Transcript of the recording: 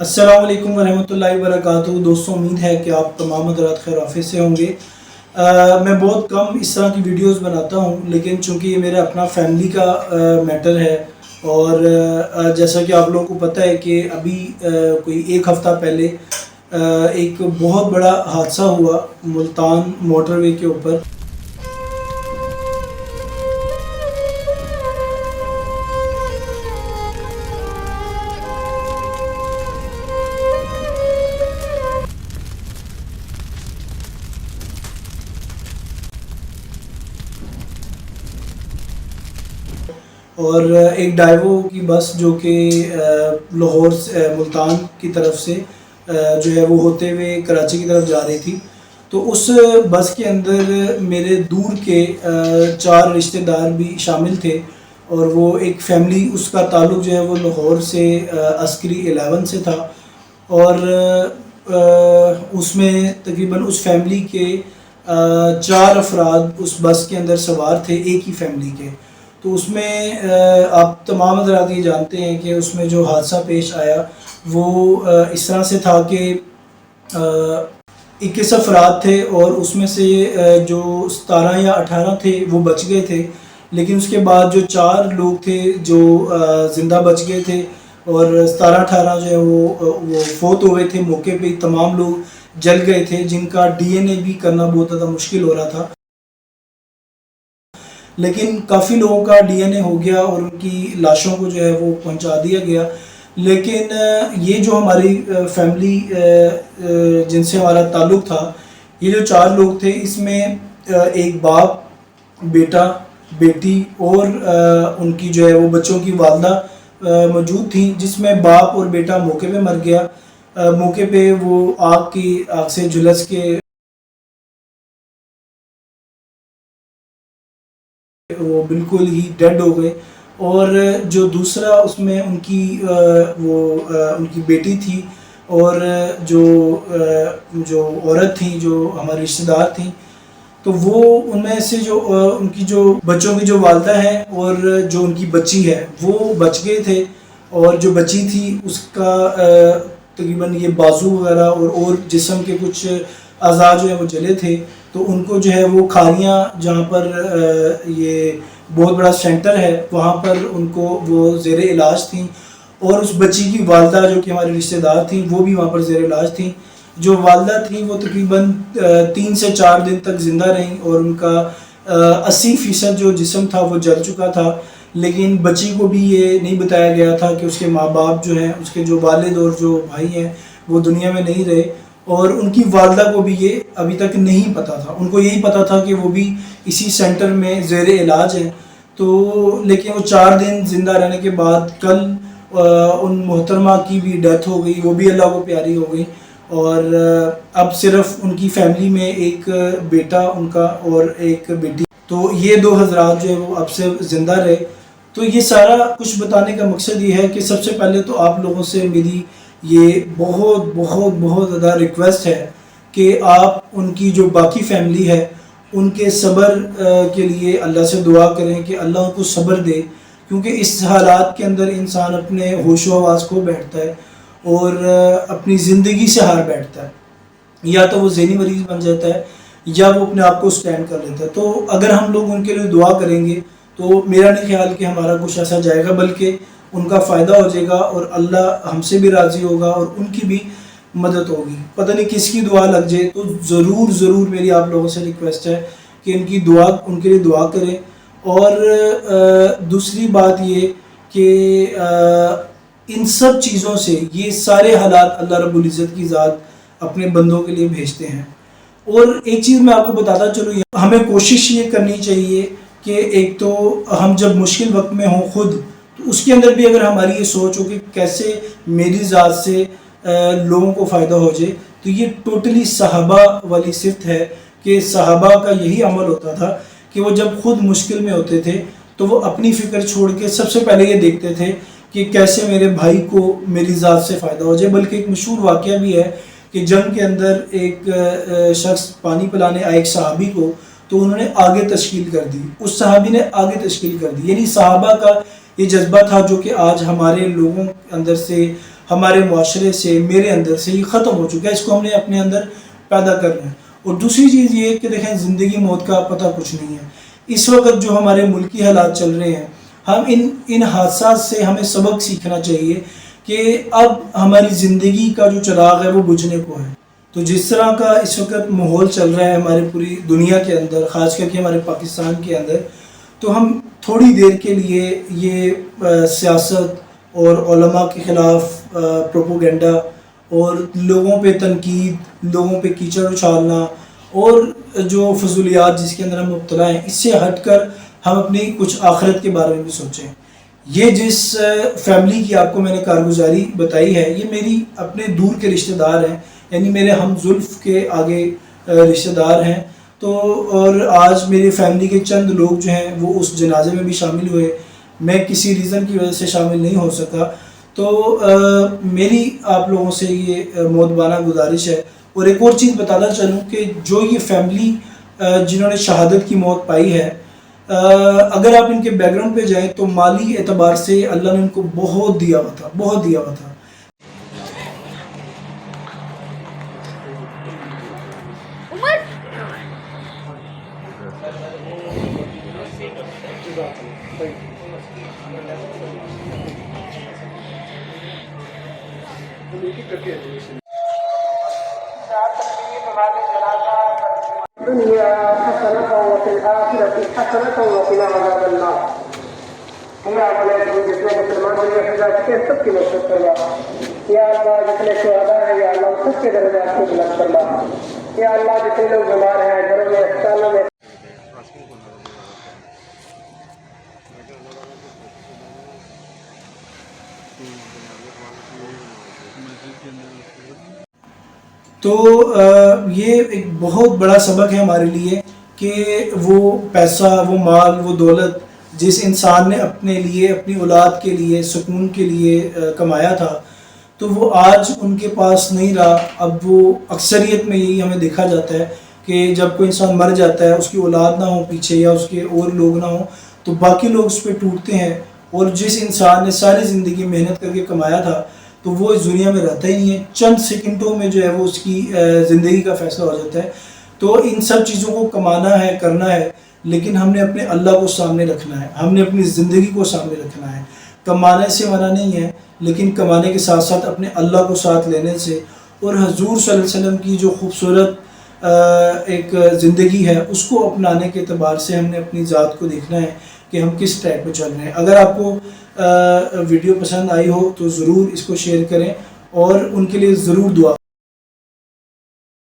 अस्सलाम वालेकुम वरहमतुल्लाहि वबरकातुहू। दोस्तों, उम्मीद है कि आप तमाम हज़रात खैर आफियत से होंगे। मैं बहुत कम इस तरह की वीडियोस बनाता हूँ, लेकिन चूँकि ये मेरा अपना फैमिली का मैटर है और जैसा कि आप लोगों को पता है कि अभी कोई एक हफ़्ता पहले एक बहुत बड़ा हादसा हुआ मुल्तान मोटरवे के ऊपर। और एक डाइवो की बस जो कि लाहौर से मुल्तान की तरफ से जो है वो होते हुए कराची की तरफ जा रही थी। तो उस बस के अंदर मेरे दूर के 4 रिश्तेदार भी शामिल थे और वो एक फ़ैमिली, उसका ताल्लुक़ जो है वो लाहौर से अस्करी 11 से था। और उसमें तकरीबन उस फैमिली के 4 अफराद उस बस के अंदर सवार थे, एक ही फैमिली के। तो उसमें आप तमाम हज़रात ये जानते हैं कि उसमें जो हादसा पेश आया वो इस तरह से था कि 21 अफराद थे और उसमें से जो 17 या 18 थे वो बच गए थे, लेकिन उसके बाद जो 4 लोग थे जो ज़िंदा बच गए थे और 17-18 जो है वो फोत हो गए थे मौके पे। तमाम लोग जल गए थे जिनका DNA भी करना बहुत ज़्यादा मुश्किल हो रहा था, लेकिन काफ़ी लोगों का DNA हो गया और उनकी लाशों को जो है वो पहुंचा दिया गया। लेकिन ये जो हमारी फैमिली जिनसे हमारा ताल्लुक़ था, ये जो 4 लोग थे, इसमें एक बाप, बेटा, बेटी और उनकी जो है वो बच्चों की वालदा मौजूद थी, जिसमें बाप और बेटा मौके पे मर गया। मौके पे वो आग से झुलस के वो बिल्कुल ही डेड हो गए। और जो दूसरा उसमें उनकी बेटी थी और जो औरत थी जो हमारे रिश्तेदार थी, तो वो उनमें से जो उनकी जो बच्चों की जो वालदा है और जो उनकी बच्ची है वो बच गए थे। और जो बच्ची थी उसका तकरीबन ये बाजू वगैरह और जिस्म के कुछ अज़ा जो है वो जले थे। तो उनको जो है वो खारियाँ, जहाँ पर ये बहुत बड़ा सेंटर है, वहाँ पर उनको वो ज़ेर इलाज थी। और उस बच्ची की वालदा जो कि हमारी रिश्तेदार थी वो भी वहाँ पर ज़ेर इलाज थी। जो वालदा थी वो तकरीबन 3 से 4 दिन तक ज़िंदा रहीं और उनका 80% जो जिस्म था वो जल चुका था। लेकिन बच्ची को भी ये नहीं बताया गया था कि उसके माँ बाप जो हैं, उसके जो वालिद और जो भाई हैं वो दुनिया में नहीं रहे, और उनकी वालदा को भी ये अभी तक नहीं पता था। उनको यही पता था कि वो भी इसी सेंटर में ज़ेर इलाज है। तो लेकिन वो 4 दिन ज़िंदा रहने के बाद कल उन मोहतरमा की भी डेथ हो गई, वो भी अल्लाह को प्यारी हो गई। और अब सिर्फ उनकी फैमिली में एक बेटा उनका और एक बेटी, तो ये 2 हज़रात जो है वो अब से ज़िंदा रहे। तो ये सारा कुछ बताने का मकसद ये है कि सबसे पहले तो आप लोगों से मेरी ये बहुत बहुत बहुत ज़्यादा रिक्वेस्ट है कि आप उनकी जो बाकी फैमिली है उनके सब्र के लिए अल्लाह से दुआ करें कि अल्लाह उनको सब्र दे, क्योंकि इस हालात के अंदर इंसान अपने होशो हवास खो बैठता है और अपनी ज़िंदगी से हार बैठता है। या तो वो ज़हनी मरीज़ बन जाता है या वो अपने आप को स्टैंड कर लेता है। तो अगर हम लोग उनके लिए दुआ करेंगे तो मेरा नहीं ख्याल कि हमारा कुछ ऐसा जाएगा, बल्कि उनका फ़ायदा हो जाएगा और अल्लाह हमसे भी राज़ी होगा और उनकी भी मदद होगी। पता नहीं किसकी दुआ लग जाए, तो ज़रूर मेरी आप लोगों से रिक्वेस्ट है कि उनके लिए दुआ करें। और दूसरी बात ये कि इन सब चीज़ों से ये सारे हालात अल्लाह रब्बुल इज़्ज़त की ज़ात अपने बंदों के लिए भेजते हैं। और एक चीज़ मैं आपको बताता चलूँ, हमें कोशिश ये करनी चाहिए कि एक तो हम जब मुश्किल वक्त में हों खुद, तो उसके अंदर भी अगर हमारी ये सोच हो कि कैसे मेरी ज़ात से लोगों को फ़ायदा हो जाए, तो ये टोटली सहाबा वाली सिफ़त है कि सहाबा का यही अमल होता था कि वो जब खुद मुश्किल में होते थे तो वो अपनी फ़िक्र छोड़ के सबसे पहले ये देखते थे कि कैसे मेरे भाई को मेरी ज़ात से फ़ायदा हो जाए। बल्कि एक मशहूर वाक़या भी है कि जंग के अंदर एक शख्स पानी पिलाने आए एक सहाबी को, तो उन्होंने आगे तश्कील कर दी, उस सहाबी ने आगे तश्कील कर दी। यानी सहाबा का ये जज्बा था जो कि आज हमारे लोगों के अंदर से ہمارے معاشرے سے، میرے اندر سے یہ ختم ہو چکا ہے، اس کو ہم نے اپنے اندر پیدا کرنا ہے۔ اور دوسری چیز یہ ہے کہ دیکھیں زندگی موت کا پتہ کچھ نہیں ہے۔ اس وقت جو ہمارے ملکی حالات چل رہے ہیں، ہم ان حادثات سے ہمیں سبق سیکھنا چاہیے کہ اب ہماری زندگی کا جو چراغ ہے وہ بجھنے کو ہے۔ تو جس طرح کا اس وقت ماحول چل رہا ہے ہماری پوری دنیا کے اندر، خاص کر کے ہمارے پاکستان کے اندر، تو ہم تھوڑی دیر کے لیے یہ سیاست اور علماء کے خلاف پروپوگنڈا اور لوگوں پہ تنقید، لوگوں پہ کیچڑ اچھالنا اور جو فضولیات جس کے اندر ہم مبتلا ہیں، اس سے ہٹ کر ہم اپنی کچھ آخرت کے بارے میں بھی سوچیں۔ یہ جس فیملی کی آپ کو میں نے کارگزاری بتائی ہے، یہ میری اپنے دور کے رشتہ دار ہیں، یعنی میرے ہم زلف کے آگے رشتہ دار ہیں۔ تو اور آج میری فیملی کے چند لوگ جو ہیں وہ اس جنازے میں بھی شامل ہوئے، میں کسی ریزن کی وجہ سے شامل نہیں ہو سکا۔ تو میری آپ لوگوں سے یہ مؤدبانہ گزارش ہے۔ اور ایک اور چیز بتانا چاہوں کہ جو یہ فیملی جنہوں نے شہادت کی موت پائی ہے، اگر آپ ان کے بیک گراؤنڈ پہ جائیں تو مالی اعتبار سے اللہ نے ان کو بہت دیا ہوا تھا، بہت دیا ہوا تھا۔ الدنيا حسنة وفي الآخرة حسنة وقنا عذاب النار۔ اللہ علیہ جتنے مسلمان دنیا سے جا چکے ہیں سب کی مدد فرما۔ یا اللہ جتنے شہداء ہیں یا اللہ سب کے درجات کو بلند فرما۔ یا اللہ جتنے لوگ بیمار ہیں گھروں میں اسپتالوں میں تو یہ ایک بہت بڑا سبق ہے ہمارے لیے کہ وہ پیسہ، وہ مال، وہ دولت جس انسان نے اپنے لیے، اپنی اولاد کے لیے، سکون کے لیے کمایا تھا، تو وہ آج ان کے پاس نہیں رہا۔ اب وہ اکثریت میں یہی ہمیں دیکھا جاتا ہے کہ جب کوئی انسان مر جاتا ہے، اس کی اولاد نہ ہو پیچھے یا اس کے اور لوگ نہ ہوں، تو باقی لوگ اس پہ ٹوٹتے ہیں، اور جس انسان نے ساری زندگی محنت کر کے کمایا تھا تو وہ اس دنیا میں رہتا ہی نہیں ہے، چند سیکنڈوں میں جو ہے وہ اس کی زندگی کا فیصلہ ہو جاتا ہے۔ تو ان سب چیزوں کو کمانا ہے، کرنا ہے، لیکن ہم نے اپنے اللہ کو سامنے رکھنا ہے، ہم نے اپنی زندگی کو سامنے رکھنا ہے۔ کمانے سے منع نہیں ہے، لیکن کمانے کے ساتھ ساتھ اپنے اللہ کو ساتھ لینے سے، اور حضور صلی اللہ علیہ وسلم کی جو خوبصورت ایک زندگی ہے اس کو اپنانے کے اعتبار سے ہم نے اپنی ذات کو دیکھنا ہے کہ ہم کس ٹریک پہ چل رہے ہیں۔ اگر آپ کو ویڈیو پسند آئی ہو تو ضرور اس کو شیئر کریں اور ان کے لیے ضرور دعا